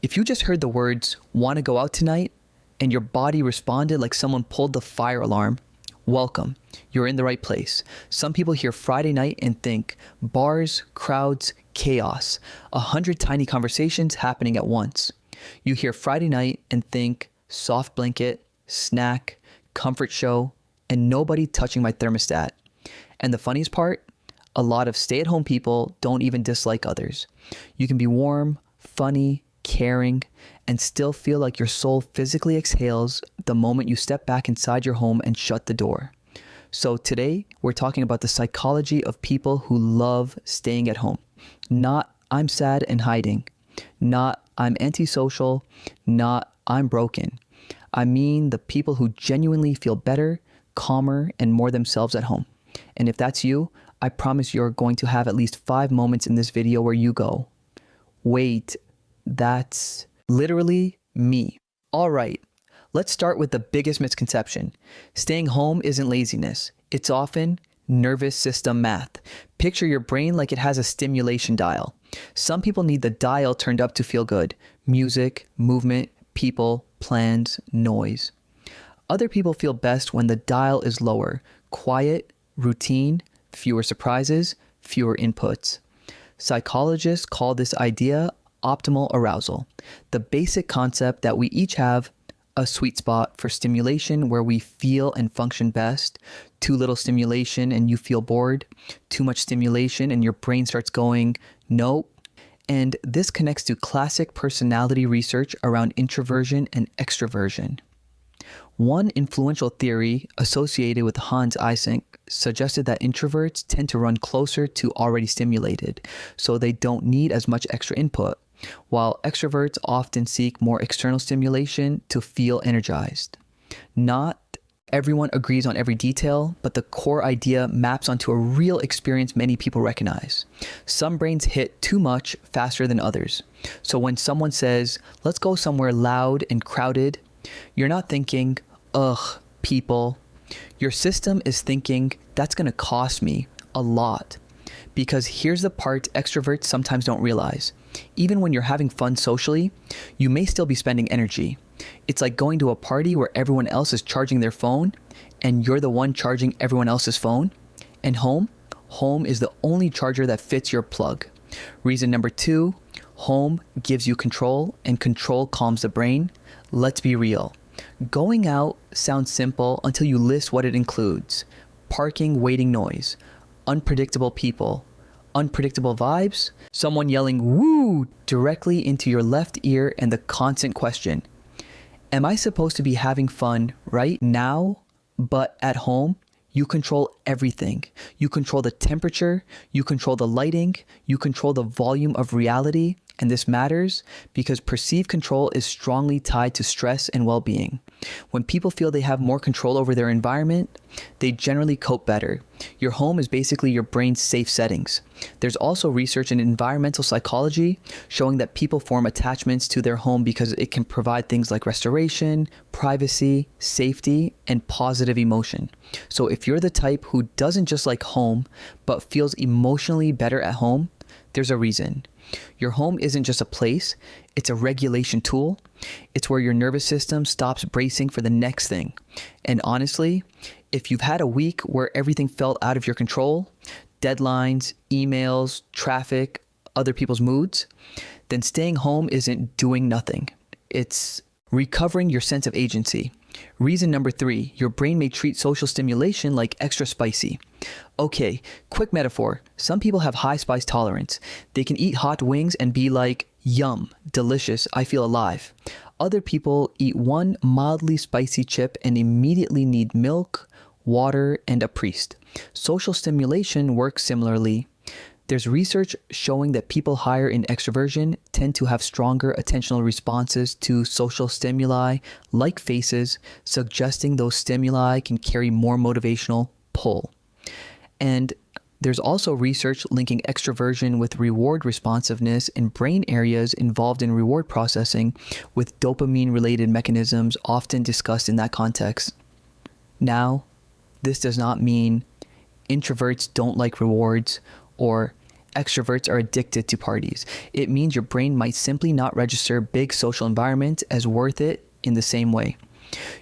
If you just heard the words, "want to go out tonight," and your body responded like someone pulled the fire alarm, welcome. You're in the right place. Some people hear Friday night and think bars, crowds, chaos, 100 tiny conversations happening at once. You hear Friday night and think soft blanket, snack, comfort show, and nobody touching my thermostat. And the funniest part, a lot of stay-at-home people don't even dislike others. You can be warm, funny, caring, and still feel like your soul physically exhales the moment you step back inside your home and shut the door. So today, we're talking about the psychology of people who love staying at home. Not "I'm sad and hiding," not "I'm antisocial," not "I'm broken." I mean the people who genuinely feel better, calmer, and more themselves at home. And if that's you, I promise you're going to have at least 5 moments in this video where you go, "Wait, that's literally me." All right, let's start with the biggest misconception. Staying home isn't laziness. It's often nervous system math. Picture your brain like it has a stimulation dial. Some people need the dial turned up to feel good. Music, movement, people, plans, noise. Other people feel best when the dial is lower. Quiet, routine, fewer surprises, fewer inputs. Psychologists call this idea optimal arousal, the basic concept that we each have a sweet spot for stimulation where we feel and function best, too little stimulation and you feel bored, too much stimulation and your brain starts going, nope. And this connects to classic personality research around introversion and extroversion. One influential theory associated with Hans Eysenck suggested that introverts tend to run closer to already stimulated, so they don't need as much extra input, while extroverts often seek more external stimulation to feel energized. Not everyone agrees on every detail, but the core idea maps onto a real experience many people recognize. Some brains hit too much faster than others. So when someone says, "Let's go somewhere loud and crowded," you're not thinking, "Ugh, people." Your system is thinking, "That's going to cost me a lot." Because here's the part extroverts sometimes don't realize. Even when you're having fun socially, you may still be spending energy. It's like going to a party where everyone else is charging their phone and you're the one charging everyone else's phone. And home is the only charger that fits your plug. Reason number 2, home gives you control and control calms the brain. Let's be real. Going out sounds simple until you list what it includes. Parking waiting noise, unpredictable people, unpredictable vibes, someone yelling "woo" directly into your left ear, and the constant question, am I supposed to be having fun right now? But at home, you control everything. You control the temperature, you control the lighting, you control the volume of reality. And this matters because perceived control is strongly tied to stress and well-being. When people feel they have more control over their environment, they generally cope better. Your home is basically your brain's safe settings. There's also research in environmental psychology showing that people form attachments to their home because it can provide things like restoration, privacy, safety, and positive emotion. So if you're the type who doesn't just like home, but feels emotionally better at home, there's a reason. Your home isn't just a place, it's a regulation tool. It's where your nervous system stops bracing for the next thing. And honestly, if you've had a week where everything felt out of your control, deadlines, emails, traffic, other people's moods, then staying home isn't doing nothing. It's recovering your sense of agency. Reason number 3, your brain may treat social stimulation like extra spicy. Okay, quick metaphor. Some people have high spice tolerance. They can eat hot wings and be like, "Yum, delicious, I feel alive." Other people eat one mildly spicy chip and immediately need milk, water, and a priest. Social stimulation works similarly. There's research showing that people higher in extroversion tend to have stronger attentional responses to social stimuli, like faces, suggesting those stimuli can carry more motivational pull. And there's also research linking extroversion with reward responsiveness in brain areas involved in reward processing, with dopamine-related mechanisms often discussed in that context. Now, this does not mean introverts don't like rewards or extroverts are addicted to parties. It means your brain might simply not register big social environments as worth it in the same way.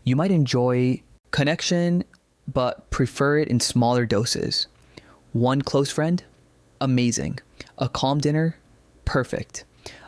You might enjoy connection, but prefer it in smaller doses. One close friend? Amazing. A calm dinner? Perfect.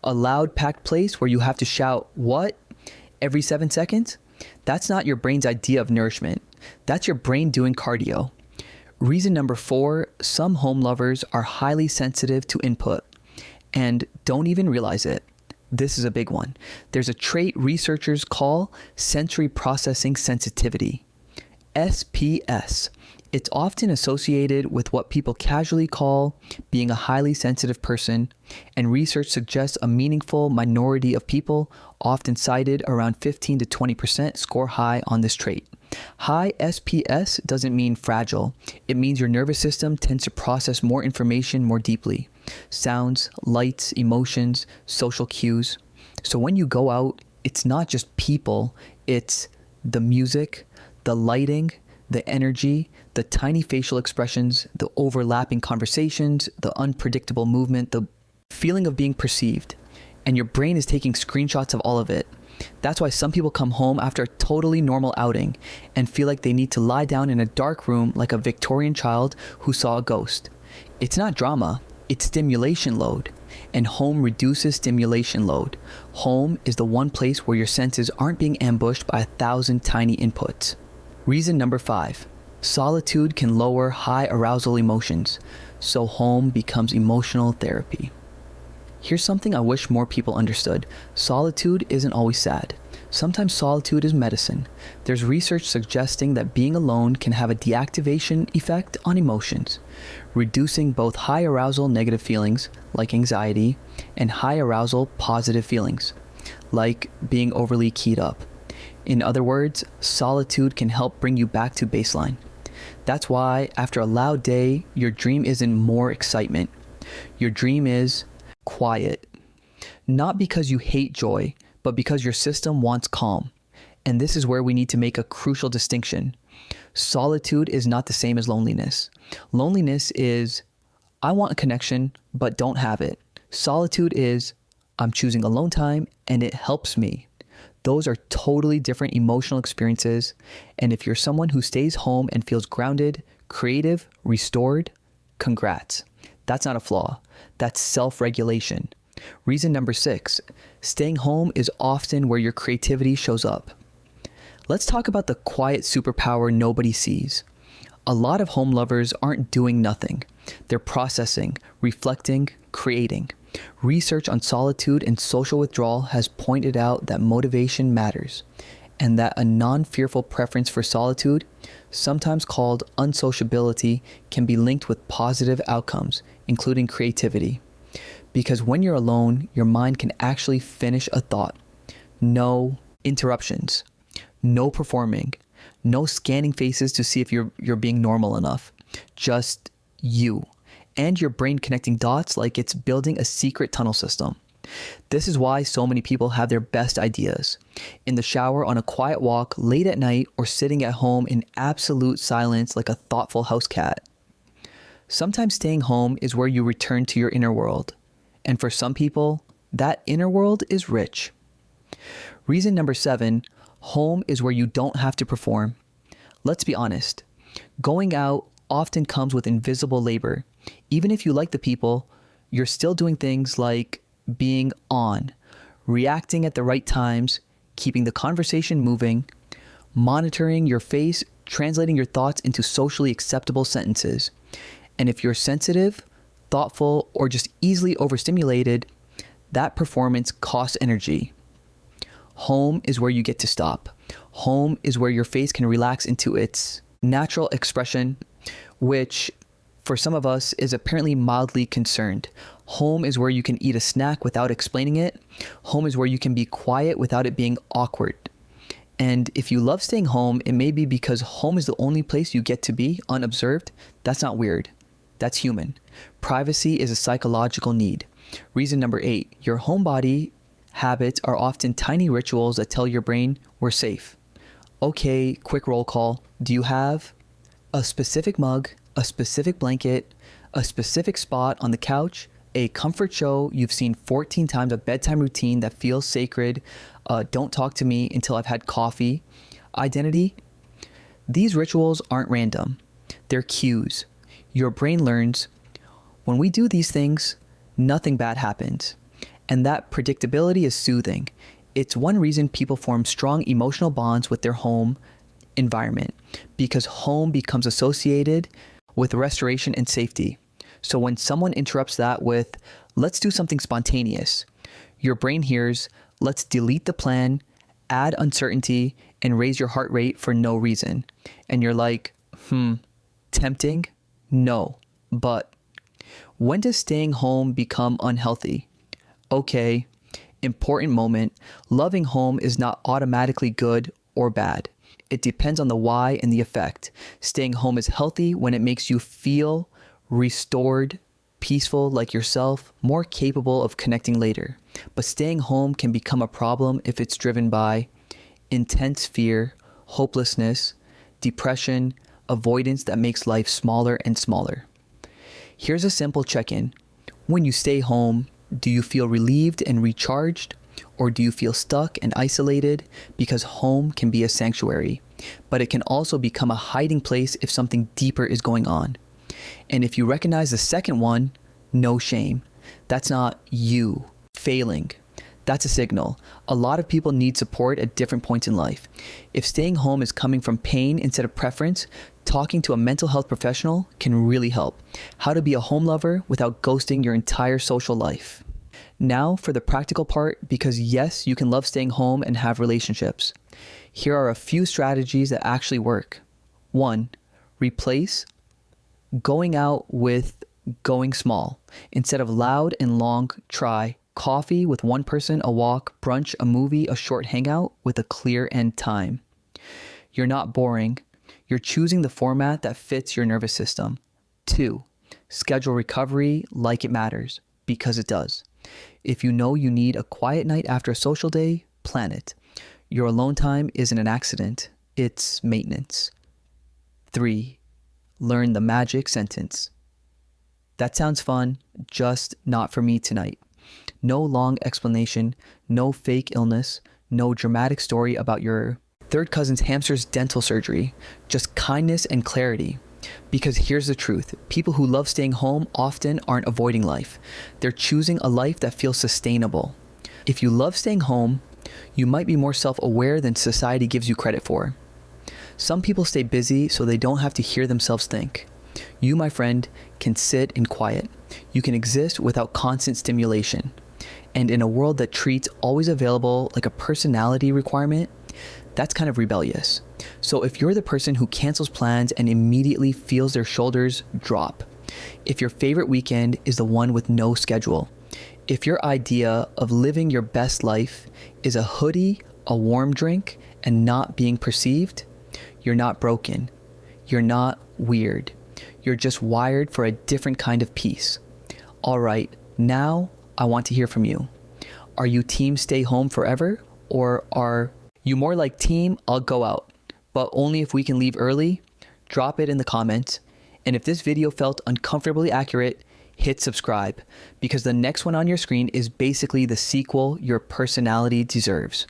A loud, packed place where you have to shout, "What?" every 7 seconds? That's not your brain's idea of nourishment. That's your brain doing cardio. Reason number 4, some home lovers are highly sensitive to input and don't even realize it. This is a big one. There's a trait researchers call sensory processing sensitivity, SPS. It's often associated with what people casually call being a highly sensitive person, and research suggests a meaningful minority of people, often cited around 15 to 20%, score high on this trait. High SPS doesn't mean fragile. It means your nervous system tends to process more information more deeply. Sounds, lights, emotions, social cues. So when you go out, it's not just people, it's the music, the lighting, the energy, the tiny facial expressions, the overlapping conversations, the unpredictable movement, the feeling of being perceived. And your brain is taking screenshots of all of it. That's why some people come home after a totally normal outing and feel like they need to lie down in a dark room like a Victorian child who saw a ghost. It's not drama, it's stimulation load. And home reduces stimulation load. Home is the one place where your senses aren't being ambushed by 1,000 tiny inputs. Reason number 5, solitude can lower high arousal emotions, so home becomes emotional therapy. Here's something I wish more people understood. Solitude isn't always sad. Sometimes solitude is medicine. There's research suggesting that being alone can have a deactivation effect on emotions, reducing both high arousal negative feelings, like anxiety, and high arousal positive feelings, like being overly keyed up. In other words, solitude can help bring you back to baseline. That's why, after a loud day, your dream isn't more excitement. Your dream is quiet. Not because you hate joy, but because your system wants calm. And this is where we need to make a crucial distinction. Solitude is not the same as loneliness. Loneliness is, I want a connection, but don't have it. Solitude is, I'm choosing alone time and it helps me. Those are totally different emotional experiences. And if you're someone who stays home and feels grounded, creative, restored, congrats. That's not a flaw. That's self-regulation. Reason number 6, staying home is often where your creativity shows up. Let's talk about the quiet superpower nobody sees. A lot of home lovers aren't doing nothing. They're processing, reflecting, creating. Research on solitude and social withdrawal has pointed out that motivation matters, and that a non-fearful preference for solitude, sometimes called unsociability, can be linked with positive outcomes, including creativity. Because when you're alone, your mind can actually finish a thought. No interruptions, no performing, no scanning faces to see if you're being normal enough. Just you. And your brain connecting dots like it's building a secret tunnel system. This is why so many people have their best ideas. In the shower, on a quiet walk, late at night, or sitting at home in absolute silence like a thoughtful house cat. Sometimes staying home is where you return to your inner world. And for some people, that inner world is rich. Reason number 7, home is where you don't have to perform. Let's be honest. Going out often comes with invisible labor. Even if you like the people, you're still doing things like being on, reacting at the right times, keeping the conversation moving, monitoring your face, translating your thoughts into socially acceptable sentences. And if you're sensitive, thoughtful, or just easily overstimulated, that performance costs energy. Home is where you get to stop. Home is where your face can relax into its natural expression, which for some of us is apparently mildly concerned. Home is where you can eat a snack without explaining it. Home is where you can be quiet without it being awkward. And if you love staying home, it may be because home is the only place you get to be unobserved. That's not weird. That's human. Privacy is a psychological need. Reason number 8, your homebody habits are often tiny rituals that tell your brain we're safe. Okay, quick roll call. Do you have a specific mug, a specific blanket, A specific spot on the couch, a comfort show you've seen 14 times, a bedtime routine that feels sacred, don't talk to me until I've had coffee, identity. These rituals aren't random. They're cues. Your brain learns when we do these things, nothing bad happens. And that predictability is soothing. It's one reason people form strong emotional bonds with their home environment, because home becomes associated with restoration and safety. So when someone interrupts that with, let's do something spontaneous, your brain hears, let's delete the plan, add uncertainty, and raise your heart rate for no reason. And you're like, tempting? No. But when does staying home become unhealthy? Okay, important moment. Loving home is not automatically good or bad. It depends on the why and the effect. Staying home is healthy when it makes you feel restored, peaceful, like yourself, more capable of connecting later. But staying home can become a problem if it's driven by intense fear, hopelessness, depression, avoidance that makes life smaller and smaller. Here's a simple check-in. When you stay home, do you feel relieved and recharged? Or do you feel stuck and isolated? Because home can be a sanctuary, but it can also become a hiding place if something deeper is going on. And if you recognize the second one, no shame. That's not you failing. That's a signal. A lot of people need support at different points in life. If staying home is coming from pain instead of preference, talking to a mental health professional can really help. How to be a home lover without ghosting your entire social life. Now for the practical part, because yes, you can love staying home and have relationships. Here are a few strategies that actually work. 1, replace going out with going small. Instead of loud and long, try coffee with one person, a walk, brunch, a movie, a short hangout with a clear end time. You're not boring. You're choosing the format that fits your nervous system. 2, schedule recovery like it matters, because it does. If you know you need a quiet night after a social day, plan it. Your alone time isn't an accident, it's maintenance. 3, learn the magic sentence. That sounds fun, just not for me tonight. No long explanation, no fake illness, no dramatic story about your third cousin's hamster's dental surgery, just kindness and clarity. Because here's the truth, people who love staying home often aren't avoiding life. They're choosing a life that feels sustainable. If you love staying home, you might be more self-aware than society gives you credit for. Some people stay busy so they don't have to hear themselves think. You, my friend, can sit in quiet. You can exist without constant stimulation. And in a world that treats always available like a personality requirement, that's kind of rebellious. So if you're the person who cancels plans and immediately feels their shoulders drop, if your favorite weekend is the one with no schedule, if your idea of living your best life is a hoodie, a warm drink, and not being perceived, you're not broken. You're not weird. You're just wired for a different kind of peace. All right, now I want to hear from you. Are you team stay home forever, or are you more like team I'll go out, but only if we can leave early? Drop it in the comments. And if this video felt uncomfortably accurate, hit subscribe, because the next one on your screen is basically the sequel your personality deserves.